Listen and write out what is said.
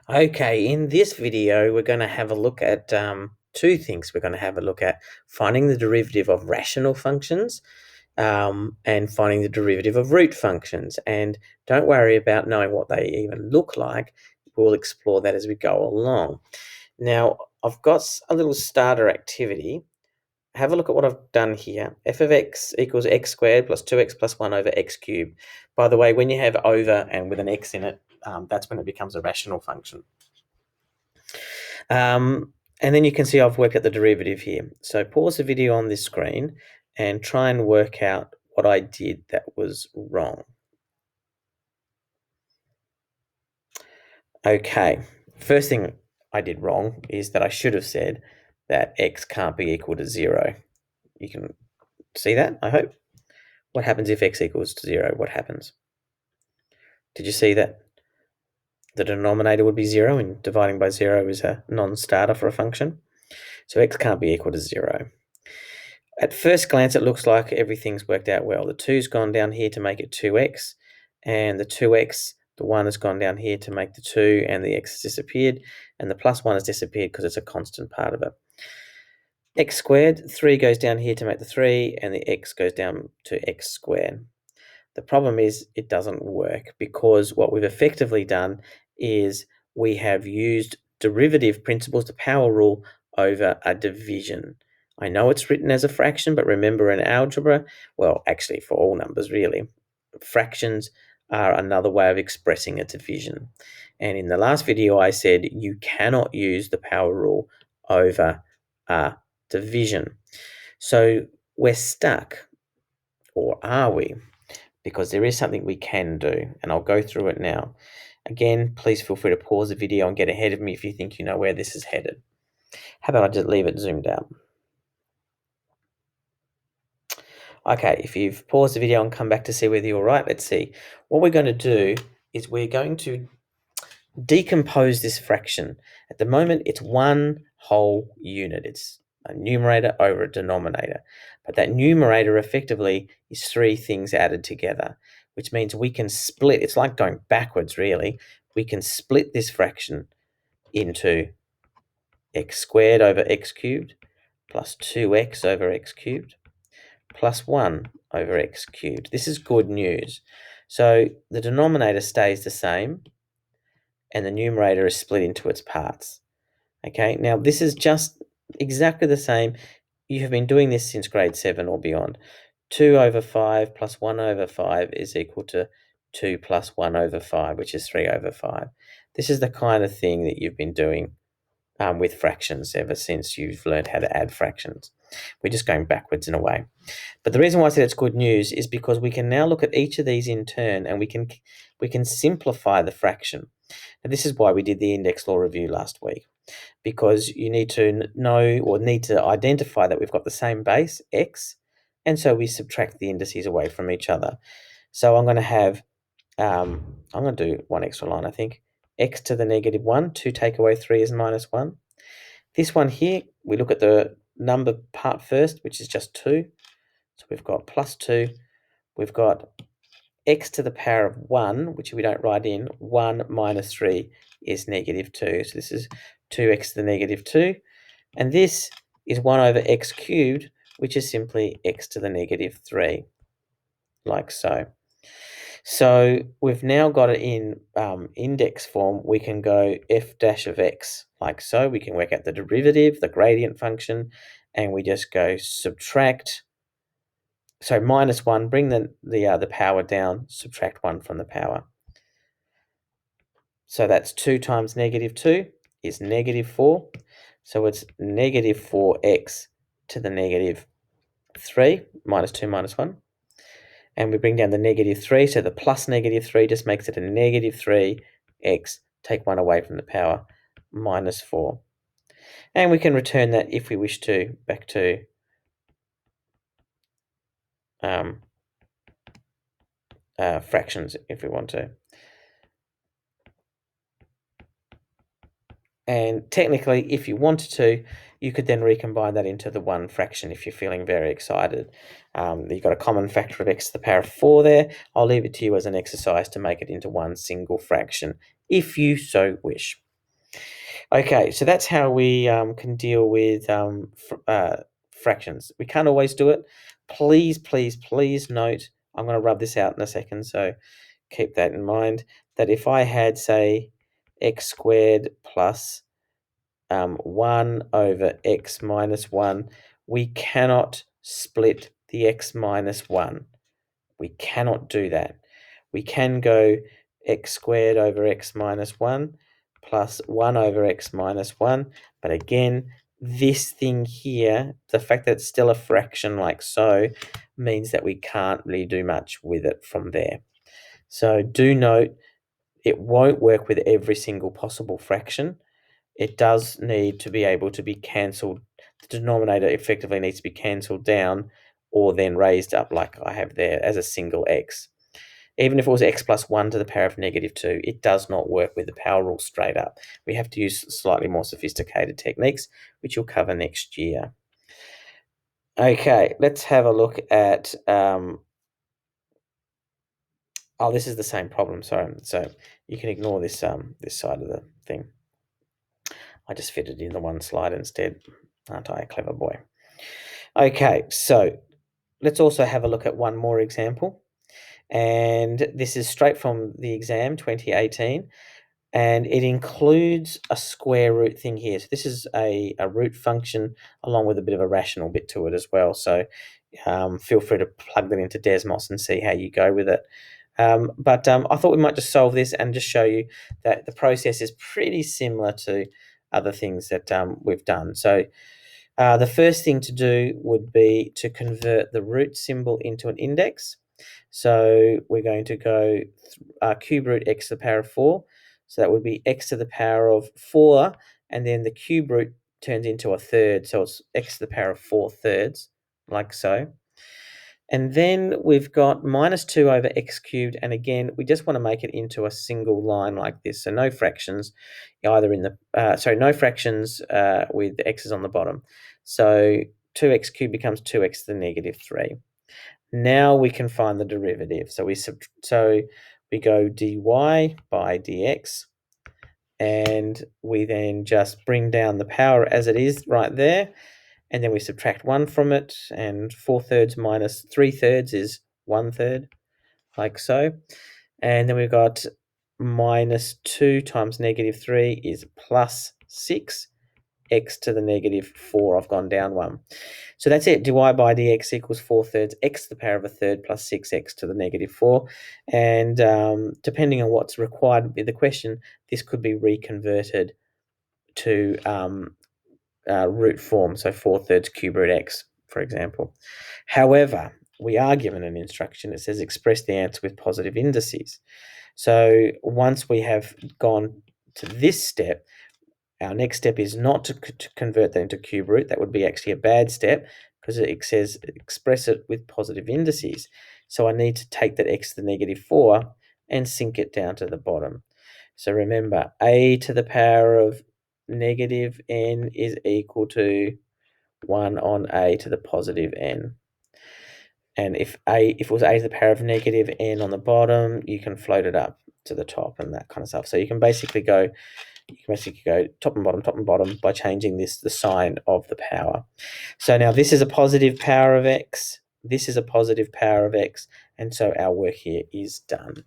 Okay, in this video, we're going to have a look at two things. We're going to have a look at finding the derivative of rational functions and finding the derivative of root functions. And don't worry about knowing what they even look like. We'll explore that as we go along. Now, I've got a little starter activity. Have a look at what I've done here. F of x equals x squared plus 2x plus 1 over x cubed. By the way, when you have over and with an x in it, that's when it becomes a rational function. And then you can see I've worked out the derivative here. So pause the video on this screen and try and work out what I did that was wrong. Okay, first thing I did wrong is that I should have said that x can't be equal to 0. You can see that, I hope. What happens if x equals to 0? What happens? Did you see that? The denominator would be 0 and dividing by 0 is a non-starter for a function. So x can't be equal to 0. At first glance, it looks like everything's worked out well. The 2's gone down here to make it 2x, and the 2x, the 1 has gone down here to make the 2, and the x has disappeared, and the plus 1 has disappeared because it's a constant part of it. X squared, 3 goes down here to make the 3, and the x goes down to x squared. The problem is it doesn't work because what we've effectively done is we have used derivative principles, the power rule, over a division. I know it's written as a fraction, but remember in algebra, well, actually for all numbers really, fractions are another way of expressing a division. And in the last video, I said you cannot use the power rule over a division. So we're stuck, or are we? Because there is something we can do, and I'll go through it now. Again, please feel free to pause the video and get ahead of me if you think you know where this is headed. How about I just leave it zoomed out? Okay, if you've paused the video and come back to see whether you're right, let's see. What we're going to do is we're going to decompose this fraction. At the moment, it's one whole unit. It's a numerator over a denominator. But that numerator effectively is three things added together, which means we can split. It's like going backwards, really. We can split this fraction into x squared over x cubed plus 2x over x cubed plus 1 over x cubed. This is good news. So the denominator stays the same, and the numerator is split into its parts. Okay, now this is just exactly the same. You have been doing this since grade 7 or beyond. 2 over 5 plus 1 over 5 is equal to 2 plus 1 over 5, which is 3 over 5. This is the kind of thing that you've been doing with fractions ever since you've learned how to add fractions. We're just going backwards in a way. But the reason why I said it's good news is because we can now look at each of these in turn, and we can simplify the fraction. And this is why we did the index law review last week, because you need to know or need to identify that we've got the same base, x, and so we subtract the indices away from each other. So I'm going to have, I'm going to do one extra line, I think. X to the negative 1, 2 take away 3 is minus 1. This one here, we look at the number part first, which is just 2. So we've got plus 2. We've got x to the power of 1, which we don't write in. 1 minus 3 is negative 2. So this is 2x to the negative 2. And this is 1 over x cubed, which is simply x to the negative 3, like so. So we've now got it in index form. We can go f dash of x, like so. We can work out the derivative, the gradient function, and we just go subtract. So minus 1, bring the power down, subtract 1 from the power. So that's 2 times negative 2 is negative 4. So it's negative 4x to the negative 3, minus 2 minus 1. And we bring down the negative 3, so the plus negative 3 just makes it a negative 3x, take 1 away from the power, minus 4. And we can return that, if we wish to, back to fractions, if we want to. And technically, if you wanted to, you could then recombine that into the one fraction if you're feeling very excited. You've got a common factor of x to the power of 4 there. I'll leave it to you as an exercise to make it into one single fraction, if you so wish. Okay, so that's how we can deal with fractions. We can't always do it. Please, please, please note, I'm going to rub this out in a second, so keep that in mind, that if I had, say, x squared plus 1 over x minus 1, we cannot split the x minus 1. We cannot do that. We can go x squared over x minus 1 plus 1 over x minus 1. But again, this thing here, the fact that it's still a fraction like so, means that we can't really do much with it from there. So do note, it won't work with every single possible fraction. It does need to be able to be cancelled. The denominator effectively needs to be cancelled down or then raised up like I have there as a single x. Even if it was x plus 1 to the power of negative 2, it does not work with the power rule straight up. We have to use slightly more sophisticated techniques, which you'll cover next year. Okay, let's have a look at... this is the same problem, sorry. So you can ignore this, this side of the thing. I just fitted in the one slide instead. Aren't I a clever boy? Okay, so let's also have a look at one more example. And this is straight from the exam 2018. And it includes a square root thing here. So this is a root function along with a bit of a rational bit to it as well. So feel free to plug that into Desmos and see how you go with it. But I thought we might just solve this and just show you that the process is pretty similar to other things that we've done. So the first thing to do would be to convert the root symbol into an index. So we're going to go cube root x to the power of 4. So that would be x to the power of 4, and then the cube root turns into a third. So it's x to the power of 4 thirds, like so. And then we've got minus 2 over x cubed. And again, we just want to make it into a single line like this. So no fractions, either in the, no fractions with the x's on the bottom. So 2x cubed becomes 2x to the negative 3. Now we can find the derivative. So we go dy by dx, and we then just bring down the power as it is right there, and then we subtract 1 from it, and 4 thirds minus 3 thirds is 1 third, like so. And then we've got minus 2 times negative 3 is plus 6, x to the negative 4, I've gone down 1. So that's it. Dy by dx equals 4 thirds x to the power of a third plus 6x to the negative 4. And depending on what's required in the question, this could be reconverted to root form, so 4 thirds cube root x, for example. However, we are given an instruction that says express the answer with positive indices. So once we have gone to this step, our next step is not to convert that into cube root. That would be actually a bad step because it says express it with positive indices. So I need to take that x to the negative 4 and sink it down to the bottom. So remember, a to the power of negative n is equal to 1 on a to the positive n. And if it was a to the power of negative n on the bottom, you can float it up to the top and that kind of stuff. So you can basically go top and bottom by changing the sign of the power. So now this is a positive power of x, this is a positive power of x, and so our work here is done.